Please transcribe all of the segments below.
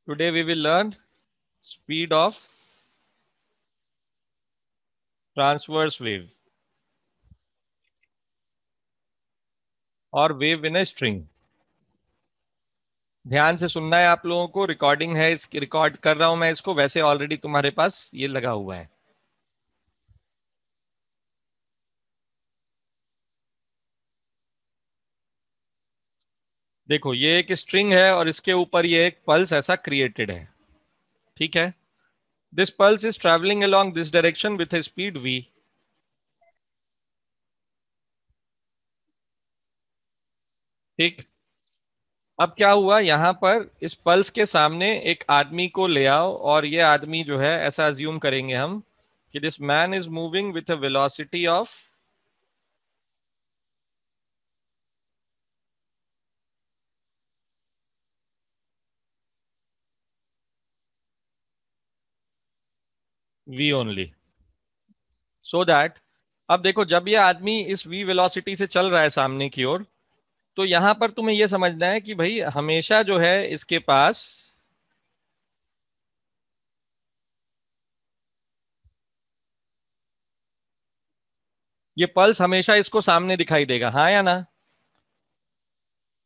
Today we will learn speed of transverse wave और wave in a string. ध्यान से सुनना है आप लोगों को, रिकॉर्डिंग है, इसकी रिकॉर्ड कर रहा हूं मैं इसको, वैसे ऑलरेडी तुम्हारे पास ये लगा हुआ है। देखो ये एक स्ट्रिंग है और इसके ऊपर ये एक पल्स ऐसा क्रिएटेड है, ठीक है। This pulse is travelling along this direction with A speed v। ठीक। अब क्या हुआ, यहां पर इस पल्स के सामने एक आदमी को ले आओ और ये आदमी जो है ऐसा अज्यूम करेंगे हम कि this man is moving with a velocity of v only, so that अब देखो जब ये आदमी इस v वेलोसिटी से चल रहा है सामने की ओर, तो यहां पर तुम्हें यह समझना है कि भाई हमेशा जो है इसके पास ये पल्स हमेशा इसको सामने दिखाई देगा, हाँ या ना।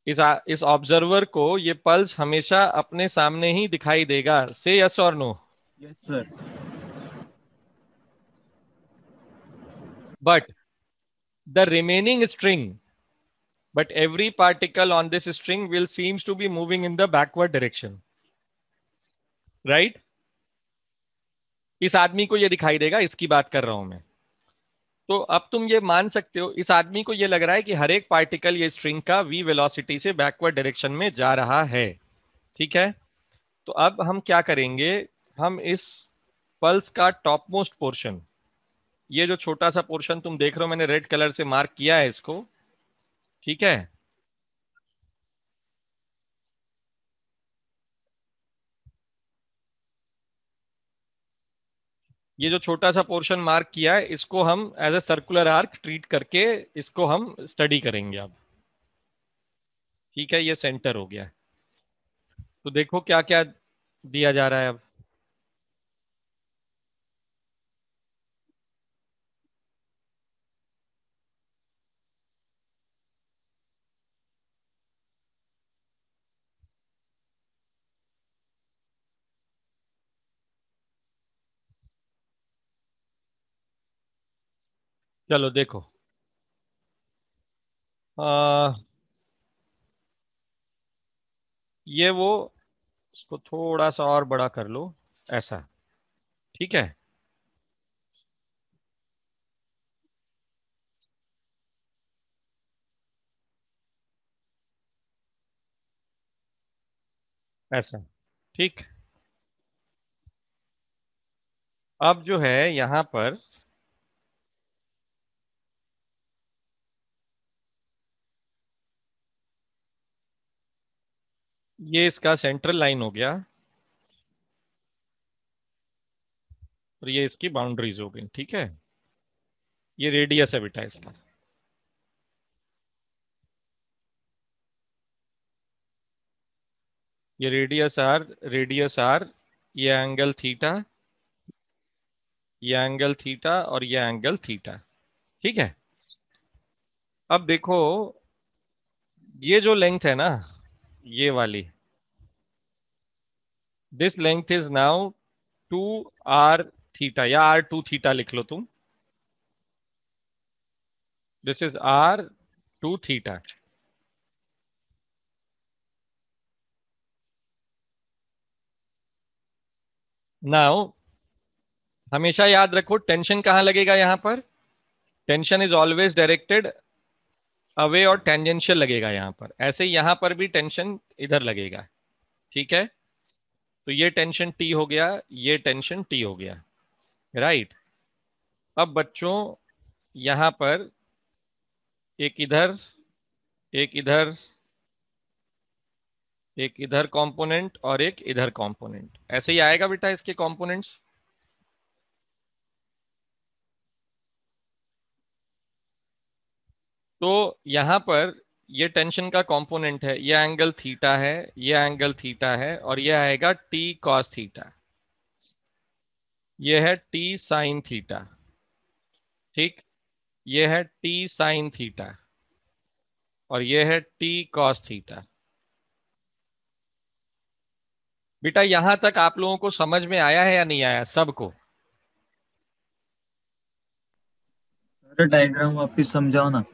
इस ऑब्जर्वर को ये पल्स हमेशा अपने सामने ही दिखाई देगा, से यस और no. Yes sir. But the remaining string, but every particle on this string will seems to be moving in the backward direction, right? इस आदमी को ये दिखाई देगा, इसकी बात कर रहा हूं मैं। तो अब तुम ये मान सकते हो इस आदमी को ये लग रहा है कि हर एक पार्टिकल ये स्ट्रिंग का v वेलोसिटी से बैकवर्ड डायरेक्शन में जा रहा है, ठीक है। तो अब हम क्या करेंगे, हम इस पल्स का टॉप मोस्ट पोर्शन, ये जो छोटा सा पोर्शन तुम देख रहे हो मैंने रेड कलर से मार्क किया है इसको, ठीक है। ये जो छोटा सा पोर्शन मार्क किया है इसको हम as a circular arc treat करके इसको हम स्टडी करेंगे अब, ठीक है। ये सेंटर हो गया। तो देखो क्या क्या दिया जा रहा है अब। चलो देखो, आ, ये वो, इसको थोड़ा सा और बड़ा कर लो, ऐसा, ठीक है। ऐसा, ठीक। अब जो है यहां पर ये इसका सेंट्रल लाइन हो गया और ये इसकी बाउंड्रीज हो गई, ठीक है। ये रेडियस है बेटा इसका। ये रेडियस आर, ये एंगल थीटा, ये एंगल थीटा और ये एंगल थीटा, ठीक है। अब देखो ये जो लेंथ है ना, ये वाली, this length is now 2r theta, या r2 थीटा लिख लो तुम। This is r2 theta. Now हमेशा याद रखो टेंशन कहां लगेगा यहां पर, tension is always directed away और टेंजेंशियल लगेगा यहां पर, ऐसे ही यहां पर भी टेंशन इधर लगेगा, ठीक है। तो ये टेंशन T हो गया, ये टेंशन T हो गया, राइट। अब बच्चों यहां पर एक इधर, एक इधर, एक इधर कंपोनेंट और एक इधर कंपोनेंट, ऐसे ही आएगा बेटा इसके कंपोनेंट्स। तो यहां पर ये टेंशन का कंपोनेंट है, ये एंगल थीटा है, ये एंगल थीटा है, और ये आएगा टी कॉस थीटा, ये है टी साइन थीटा। ठीक, ये है टी साइन थीटा, और ये है टी कॉस थीटा। बेटा यहां तक आप लोगों को समझ में आया है या नहीं आया सबको? अरे डायग्राम वापिस समझाओ ना।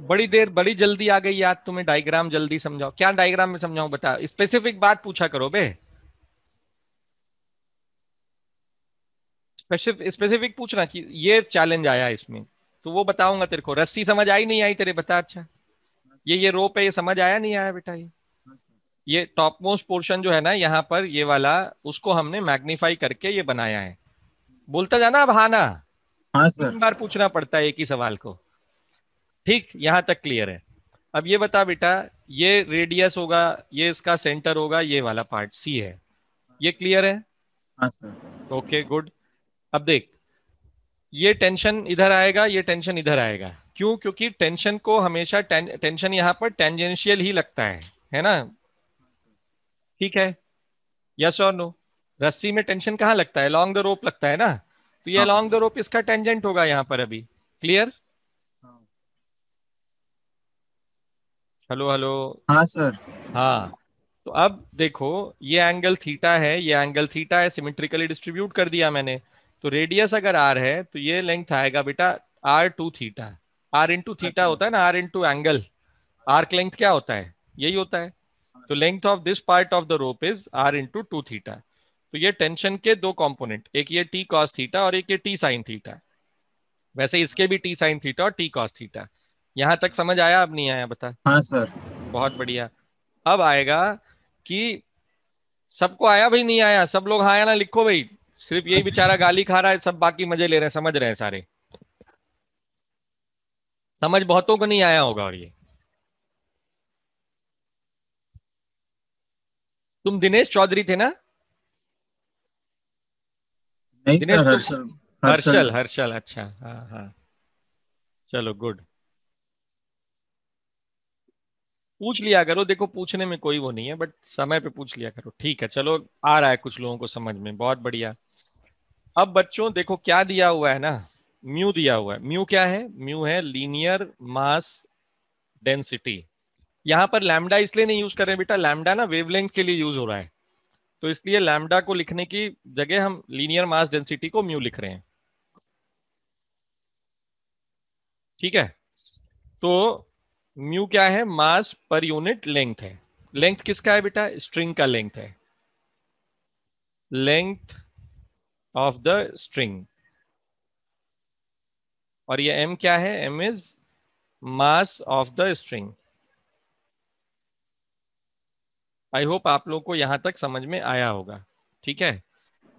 बड़ी जल्दी आ गई याद तुम्हें, डायग्राम जल्दी समझाओ। क्या डायग्राम में समझाऊं? बता, स्पेसिफिक बात पूछा करो बे, स्पेसिफिक पूछना कि ये चैलेंज आया इसमें, तो वो बताऊंगा तेरे को। रस्सी समझ आई नहीं आई तेरे? बता। अच्छा, ये रोप है, ये समझ आया नहीं आया बेटा? ये टॉप मोस्ट पोर्शन जो है ना यहाँ पर, ये वाला, उसको हमने मैग्नीफाई करके ये बनाया है। बोलता जाना अब, हाँ ना? हाँ सर। 3 बार पूछना पड़ता है एक ही सवाल को। ठीक, यहां तक क्लियर है? अब ये बता बेटा, ये रेडियस होगा, ये इसका सेंटर होगा, ये वाला पार्ट सी है, ये क्लियर है? हाँ सर। Okay good. अब देख, ये टेंशन इधर आएगा, ये टेंशन इधर आएगा। क्यों? क्योंकि टेंशन को हमेशा टेंशन यहाँ पर टेंजेंशियल ही लगता है ना? ठीक है, यस और नो? रस्सी में टेंशन कहाँ लगता है? लॉन्ग द रोप लगता है ना? तो ये हाँ लॉन्ग द रोप इसका टेंजेंट होगा यहाँ पर अभी। क्लियर? हाँ। Hello hello. हाँ सर। हाँ, तो अब देखो, ये एंगल थीटा है, ये एंगल थीटा है, सिमेट्रिकली डिस्ट्रीब्यूट कर दिया मैंने। तो रेडियस अगर आर है तो ये लेंथ आएगा बेटा r two theta. R into हाँ थीटा सर। होता है ना, r into angle. Arc length क्या होता है? यही होता है। तो length of this part of the rope is r into two theta. तो ये टेंशन के दो कंपोनेंट, एक ये टी कॉस थीटा और एक ये टी साइन थीटा। वैसे इसके भी टी साइन थीटा और टी कॉस थीटा। यहां तक समझ आया? अब नहीं आया? बता। हाँ सर। बहुत बढ़िया। अब आएगा कि सबको आया भाई, नहीं आया? सब लोग हाँ या ना लिखो भाई। सिर्फ यही बेचारा गाली खा रहा है, सब बाकी मजे ले रहे हैं, समझ रहे हैं सारे। समझ बहुतों को नहीं आया होगा। और ये तुम दिनेश चौधरी थे ना? नहीं दिनेश सर, तुम? हर्षल। हर्षल। हर्षल, हर्षल, अच्छा, हाँ हाँ। चलो गुड। पूछ लिया करो, देखो पूछने में कोई वो नहीं है, बट समय पे पूछ लिया करो। ठीक है चलो, आ रहा है कुछ लोगों को समझ में, बहुत बढ़िया। अब बच्चों देखो क्या दिया हुआ है ना, म्यू दिया हुआ है। म्यू क्या है? म्यू है लीनियर मास डेंसिटी। यहाँ पर लैम्डा इसलिए नहीं यूज कर रहे हैं बेटा, लैम्डा ना वेवलेंथ के लिए यूज हो रहा है, तो इसलिए लैम्डा को लिखने की जगह हम लीनियर मास डेंसिटी को म्यू लिख रहे हैं। ठीक है, तो म्यू क्या है? मास पर यूनिट लेंथ है। लेंथ किसका है बेटा? स्ट्रिंग का लेंथ है, लेंथ ऑफ द स्ट्रिंग। और ये m क्या है? m is mass of the string. I hope आप लोगों को यहां तक समझ में आया होगा। ठीक है,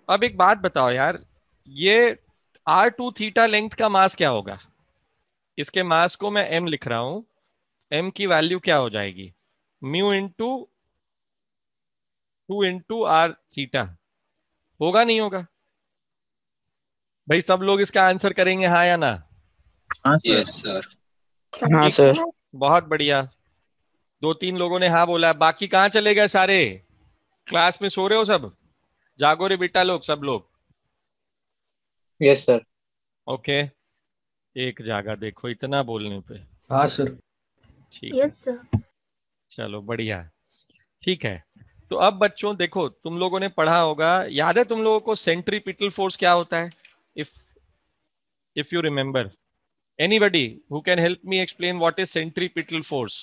अब एक बात बताओ यार, ये आर टू थीटा लेंथ का मास क्या होगा? इसके मास को मैं m लिख रहा हूं, m की वैल्यू क्या हो जाएगी? Mu into 2 into r theta. होगा नहीं होगा? भाई सब लोग इसका आंसर करेंगे हाँ या ना? हाँ सर। Yes sir. हाँ ठीक, सर। बहुत बढ़िया। 2-3 लोगों ने हाँ बोला, बाकी कहाँ चले गए सारे? क्लास में सो रहे हो सब? जागो रे बेटा लोग, सब लोग। Yes sir. ओके, एक जागा, देखो इतना बोलने पे। हाँ सर। ठीक है, यस सर। चलो बढ़िया। ठीक है, तो अब बच्चों देखो, तुम लोगों ने पढ़ा होगा, याद है तुम लोगों को सेंट्रीपिटल फोर्स क्या होता है? If if you remember, anybody who can help me explain what is centripetal force?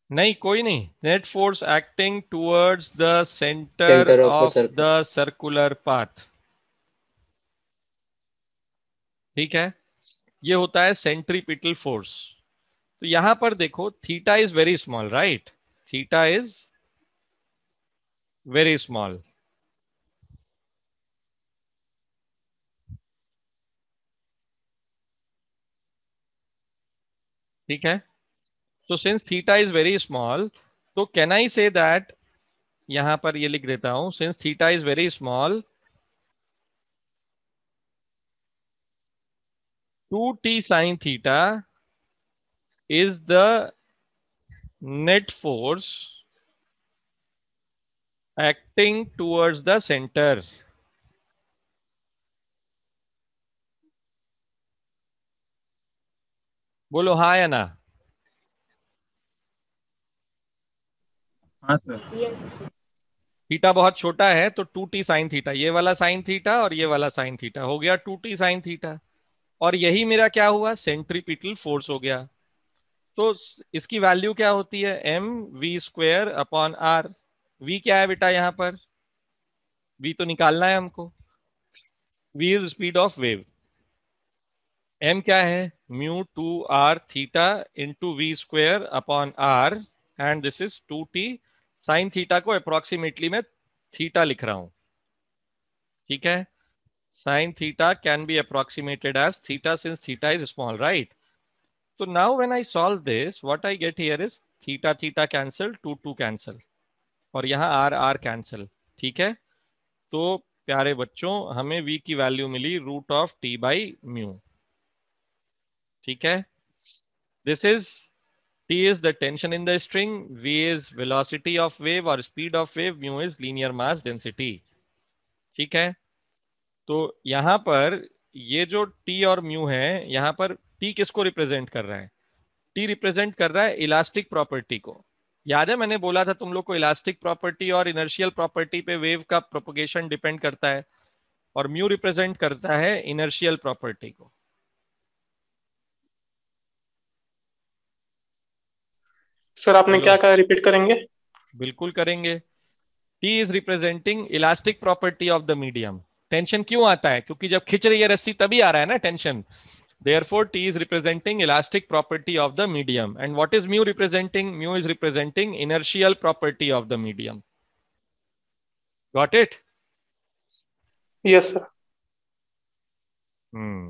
नहीं, कोई नहीं। Net force acting towards the centre centre of the of circle. The circular path. ठीक है, ये होता है सेंट्रीपिटल फोर्स। तो यहां पर देखो, theta is very small, right? Theta is very small. ठीक है, तो since theta is very small, तो कैन आई से दैट, यहां पर ये लिख देता हूं, since theta is very small, 2t sin theta is the net force acting towards the center. बोलो हाँ या ना? हाँ सर। थीटा बहुत छोटा है तो 2t sin थीटा, ये वाला sin थीटा और ये वाला sin थीटा हो गया 2t sin थीटा। और यही मेरा क्या हुआ, सेंट्रीपिटल फोर्स हो गया। तो इसकी वैल्यू क्या होती है, m v square upon r. V क्या है बेटा यहाँ पर, वी तो निकालना है हमको। V is speed of wave. M क्या है, mu two r theta into v square upon r, and this is 2t sine theta को अप्रोक्सीमेटली मैं थीटा लिख रहा हूं, ठीक है। Sine theta can be approximated as theta since theta is small, right. तो now when I solve this what I get here is theta theta cancel, 2 cancel, और यहाँ आर आर कैंसिल, ठीक है। तो प्यारे बच्चों हमें v की वैल्यू मिली root of t by mu, ठीक है। This is t is the tension in the string, v is velocity of wave or speed of wave, mu is linear mass density, ठीक है। तो यहां पर ये जो t और mu है, यहां पर t किसको रिप्रेजेंट कर रहा है, t रिप्रेजेंट कर रहा है इलास्टिक प्रॉपर्टी को। याद है मैंने बोला था तुम लोग को इलास्टिक प्रॉपर्टी और इनर्शियल प्रॉपर्टी पे वेव का प्रोपगेशन डिपेंड करता है, और म्यू रिप्रेजेंट करता है इनर्शियल प्रॉपर्टी को। सर आपने हेलो, क्या कहा, रिपीट करेंगे? बिल्कुल करेंगे। T is representing elastic property of the medium. Tension क्यों आता है, क्योंकि जब खिंच रही है रस्सी तभी आ रहा है ना tension. Therefore, T is representing elastic property of the medium. And what is mu representing? Mu is representing inertial property of the medium. Got it? Yes sir. Hmm.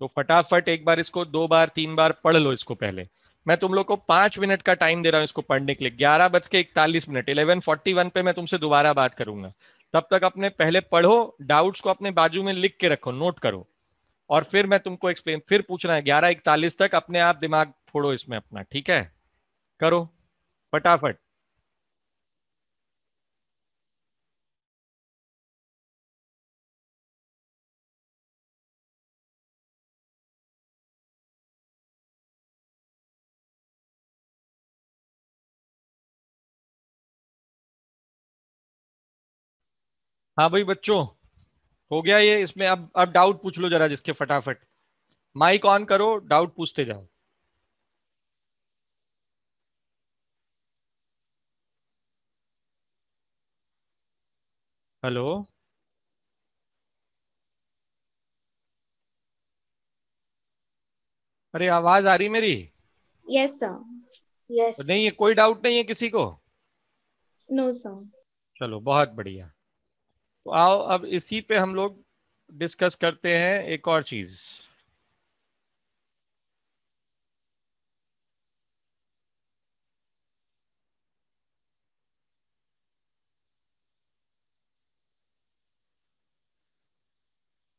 तो फटाफट एक बार इसको 2 बार 3 बार पढ़ लो इसको पहले। मैं तुम लोग को 5 मिनट का टाइम दे रहा हूं इसको पढ़ने के लिए। 11:41, 11:41 पे मैं तुमसे दोबारा बात करूंगा। तब तक अपने पहले पढ़ो, डाउट्स को अपने बाजू में लिख के रखो, नोट करो, और फिर मैं तुमको एक्सप्लेन फिर पूछना है। 11:41 तक अपने आप दिमाग फोड़ो इसमें अपना, ठीक है। करो फटाफट। हाँ भाई बच्चों, हो गया ये, इसमें अब डाउट पूछ लो जरा जिसके, फटाफट माइक ऑन करो, डाउट पूछते जाओ। हेलो, अरे आवाज आ रही मेरी? Yes, sir. तो Yes. नहीं है, कोई डाउट नहीं है किसी को? No, sir. चलो बहुत बढ़िया। तो आओ अब इसी पे हम लोग डिस्कस करते हैं एक और चीज।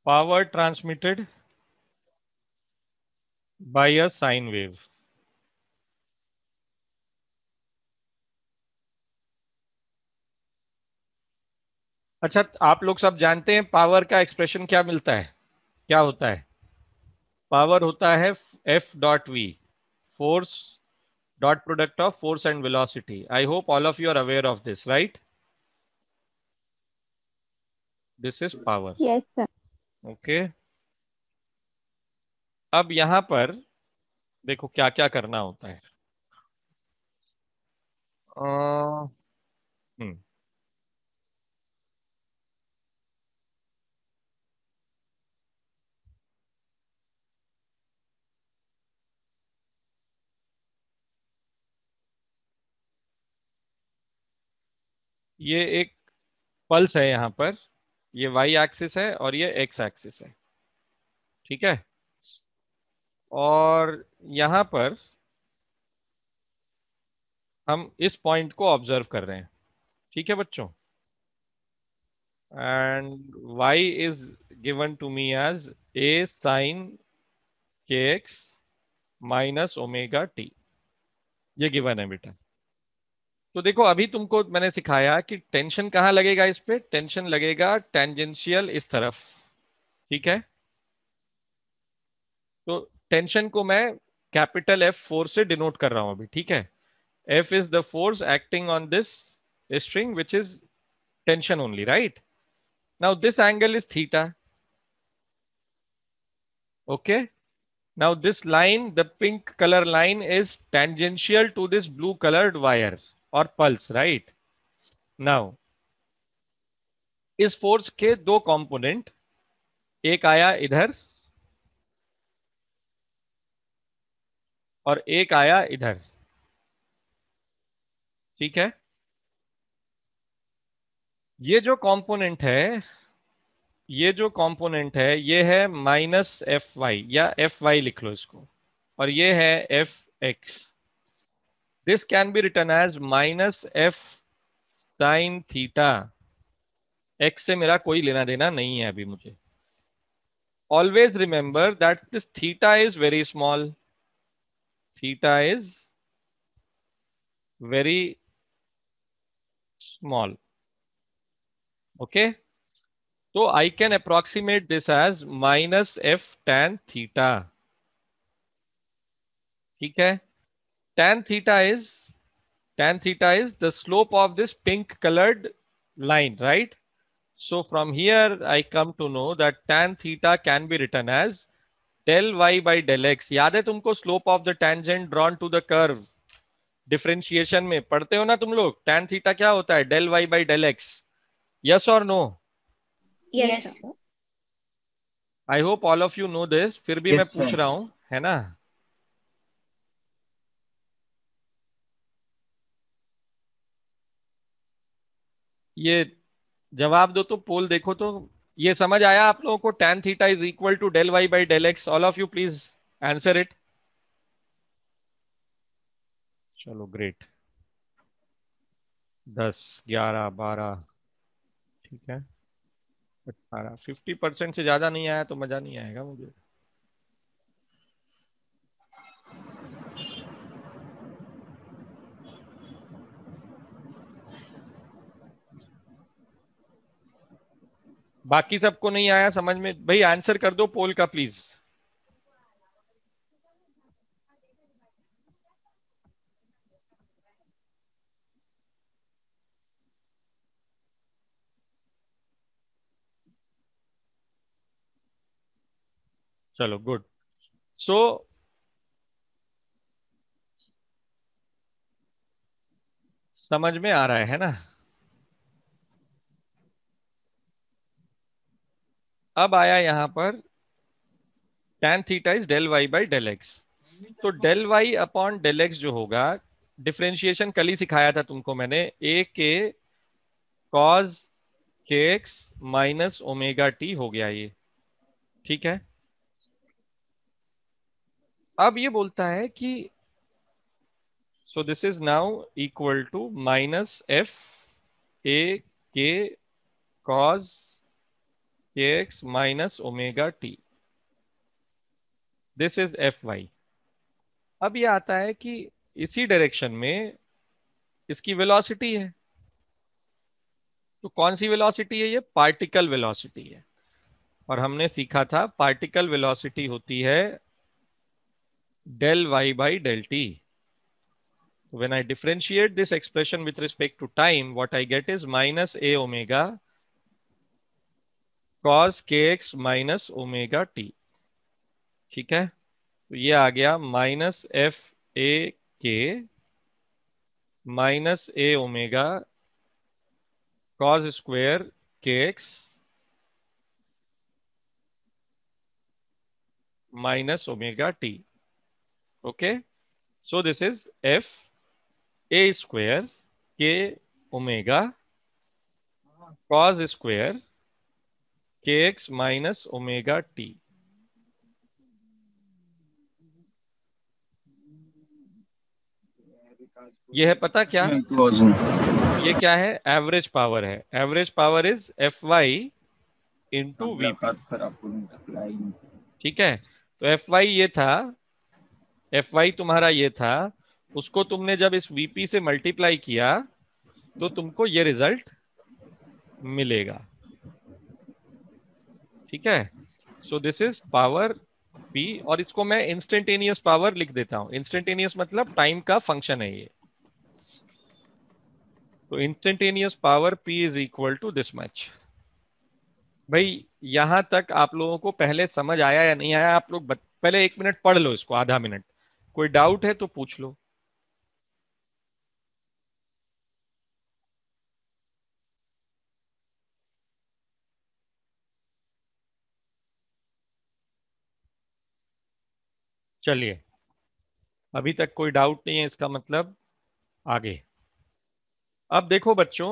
Power transmitted by a sine wave. अच्छा, आप लोग सब जानते हैं पावर का एक्सप्रेशन क्या मिलता है, क्या होता है? पावर होता है F dot V, force dot product of force and velocity. I hope all of you are aware of this, right? This is power, Yes, sir. Okay. अब यहां पर देखो क्या क्या करना होता है। अ, हम्म, ये एक पल्स है यहां पर, ये वाई एक्सिस है और ये एक्स एक्सिस है, ठीक है। और यहां पर हम इस पॉइंट को ऑब्जर्व कर रहे हैं, ठीक है बच्चों। and y is given to me as a sin kx minus omega t, ये गिवन है बेटा। तो देखो अभी तुमको मैंने सिखाया कि टेंशन कहाँ लगेगा, इस पे टेंशन लगेगा टेंजेंशियल इस तरफ, ठीक है। तो टेंशन को मैं कैपिटल एफ फोर्स से डिनोट कर रहा हूं अभी, ठीक है। F is the force acting on this string which is tension only, right. Now this angle is theta, okay. Now this line, the pink colour line is tangential to this blue coloured wire और pulse, right. Now इस force के दो component, एक आया इधर और एक आया इधर, ठीक है। ये जो कंपोनेंट है, ये जो कंपोनेंट है ये है माइनस एफ वाई, या एफ वाई लिख लो इसको, और ये है F X. This can be written as minus F sine theta. X से मेरा कोई लेना देना नहीं है अभी मुझे। Always remember that this theta is very small, theta is very small, okay. तो I can approximate this as minus F tan theta, ठीक है। tan theta is tan theta is the slope of this pink colored line, right? So from here I come to know that tan theta can be written as del y by del x. याद है तुमको slope of the tangent drawn to the curve differentiation में पढ़ते हो ना तुम लोग, tan theta क्या होता है, del y by del x, yes or no? Yes, sir. I hope all of you know this, फिर भी मैं Yes, पूछ sir. रहा हूं, है ना। ये जवाब दो तो, पोल देखो तो, ये समझ आया आप लोगों को, tan theta is equal to del Y by del x. All of you please answer it. चलो ग्रेट, 10 11 12, ठीक है, 18। 50% से ज्यादा नहीं आया तो मजा नहीं आएगा मुझे। बाकी सबको नहीं आया समझ में, भाई आंसर कर दो पोल का प्लीज। चलो गुड। सो समझ में आ रहा है ना। अब आया यहां पर tan theta is del Y by del X. तो del Y upon del X जो होगा, डिफरेंशिएशन कल ही सिखाया था तुमको मैंने, ए k cos k x minus omega T हो गया ये, ठीक है। अब ये बोलता है कि so this is now equal to minus F A k cos k x minus omega t, this is F y. अब ये आता है कि इसी डायरेक्शन में इसकी वेलोसिटी है। तो कौन सी वेलोसिटी है, ये पार्टिकल वेलोसिटी है। और हमने सीखा था पार्टिकल वेलोसिटी होती है del y by del t. When I differentiate this expression with respect to time, what I get is minus a omega cos kx minus omega t, ठीक है। तो ये आ गया माइनस एफ ए के minus ए omega cos square के x minus omega t, okay. So this is f a square k omega cos square kx minus omega t। ये है पता क्या, नाही तू अजून ये क्या है? एवरेज पावर है। Average power is F y into VP. ठीक है, तो एफ वाई ये था, एफ वाई तुम्हारा ये था, उसको तुमने जब इस वीपी से मल्टीप्लाई किया तो तुमको ये रिजल्ट मिलेगा। ठीक है, सो दिस इज पावर पी, और इसको मैं इंस्टेंटेनियस पावर लिख देता हूं। इंस्टेंटेनियस मतलब टाइम का फंक्शन है ये। तो instantaneous power P is equal to this much. भाई यहां तक आप लोगों को पहले समझ आया या नहीं आया? आप लोग पहले 1 मिनट पढ़ लो इसको, आधा मिनट। कोई डाउट है तो पूछ लो। चलिए, अभी तक कोई डाउट नहीं है, इसका मतलब आगे। अब देखो बच्चों,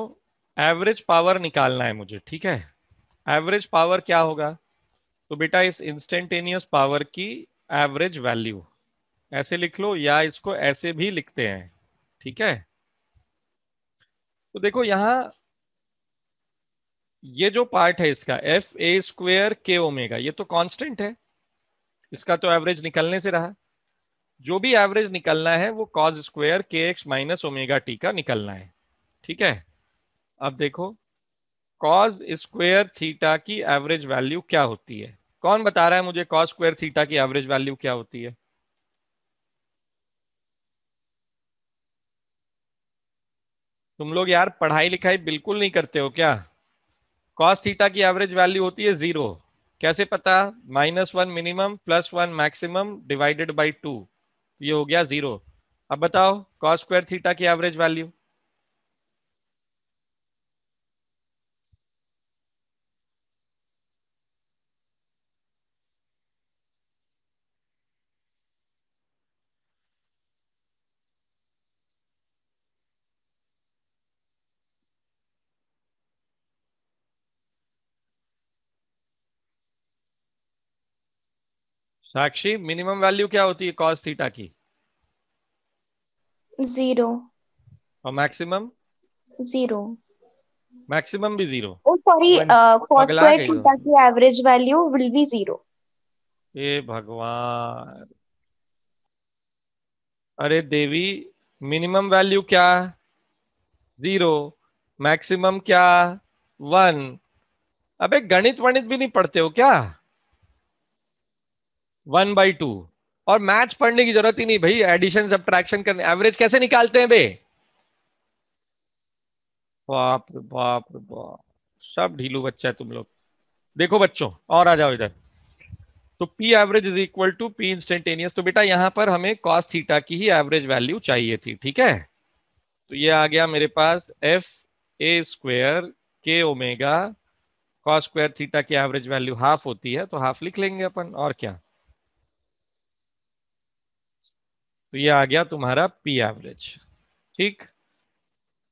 एवरेज पावर निकालना है मुझे। ठीक है, एवरेज पावर क्या होगा? तो बेटा इस इंस्टेंटेनियस पावर की एवरेज वैल्यू ऐसे लिख लो, या इसको ऐसे भी लिखते हैं। ठीक है, तो देखो यहां ये जो पार्ट है इसका एफ ए स्क्वेयर के ओमेगा, ये तो कांस्टेंट है, इसका तो एवरेज निकलने से रहा। जो भी एवरेज निकलना है वो कॉस स्क्वेयर के एक्स माइनस ओमेगा टी का निकलना है। ठीक है, अब देखो कॉस स्क्वेयर थीटा की एवरेज वैल्यू क्या होती है? कौन बता रहा है मुझे कॉस स्क्वेयर थीटा की एवरेज वैल्यू क्या होती है? तुम लोग यार पढ़ाई लिखाई बिल्कुल नहीं करते हो क्या? कॉस थीटा की एवरेज वैल्यू होती है 0। कैसे पता? -1 मिनिमम +1 मैक्सिमम डिवाइडेड बाई 2, ये हो गया 0। अब बताओ कॉस स्क्वायर थीटा की एवरेज वैल्यू। साक्षी, मिनिमम वैल्यू क्या होती है कॉस थीटा की? 0. और मैक्सिमम? 0. मैक्सिमम भी 0? Oh, sorry. Cos पगला square गई हो? theta की average value will be 0. ए भगवान, अरे देवी, मिनिमम वैल्यू क्या? 0। मैक्सिमम क्या? 1। अबे गणित वणित भी नहीं पढ़ते हो क्या? 1/2। और मैथ्स पढ़ने की जरूरत ही नहीं भाई, एडिशन सब्ट्रैक्शन करने एवरेज कैसे निकालते हैं बे? बाप रे बाप रे बाप, सब ढीलू बच्चा है तुम लोग। देखो बच्चों, और आ जाओ इधर। तो P average is equal to P instantaneous. तो बेटा यहां पर हमें कॉस थीटा की ही एवरेज वैल्यू चाहिए थी। ठीक है, तो ये आ गया मेरे पास एफ ए स्क्वेयर के ओमेगा, कॉस स्क्वायर थीटा की एवरेज वैल्यू हाफ होती है, तो हाफ लिख लेंगे अपन, और क्या। तो ये आ गया तुम्हारा P एवरेज। ठीक,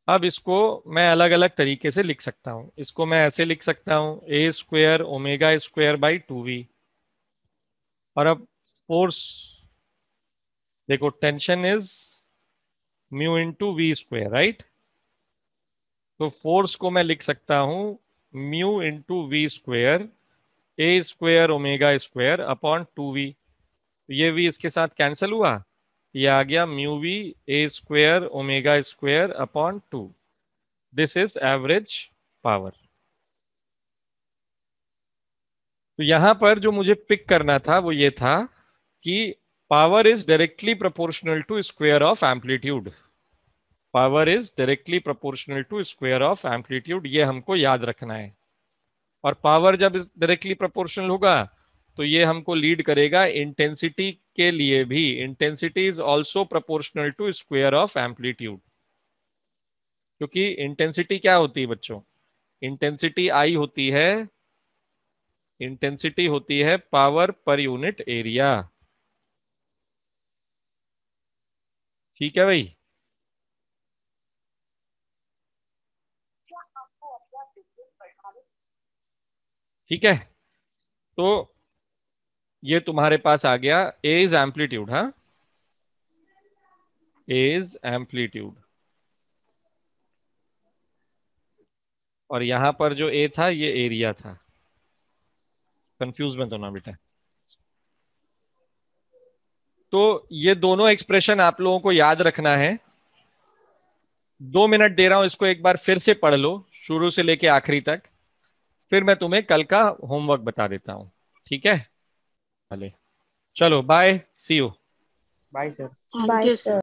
अब इसको मैं अलग अलग तरीके से लिख सकता हूं। इसको मैं ऐसे लिख सकता हूं, A square omega square by 2v। और अब फोर्स देखो, tension is mu into v square, right? तो फोर्स को मैं लिख सकता हूं mu into v square A square omega square upon 2v। ये v इसके साथ कैंसिल हुआ, ये आ गया mu V A square omega square upon 2। This is average power. तो यहां पर जो मुझे पिक करना था वो ये था कि power is directly proportional to square of amplitude. Power is directly proportional to square of amplitude, ये हमको याद रखना है। और पावर जब डायरेक्टली प्रोपोर्शनल होगा तो ये हमको लीड करेगा इंटेंसिटी के लिए भी। Intensity is also proportional to square of amplitude. क्योंकि इंटेंसिटी क्या होती है बच्चों? इंटेंसिटी आई होती है, इंटेंसिटी होती है पावर पर यूनिट एरिया। ठीक है भाई? ठीक है, तो ये तुम्हारे पास आ गया ए इज एम्पलीट्यूड। हाँ, ए इज एम्पलीट्यूड। और यहां पर जो ए था ये एरिया था। कंफ्यूज मत होना बेटा। तो ये दोनों एक्सप्रेशन आप लोगों को याद रखना है। 2 मिनट दे रहा हूं, इसको एक बार फिर से पढ़ लो शुरू से लेके आखिरी तक, फिर मैं तुम्हें कल का होमवर्क बता देता हूं। ठीक है, चलो bye, see you. Bye sir. Bye, sir.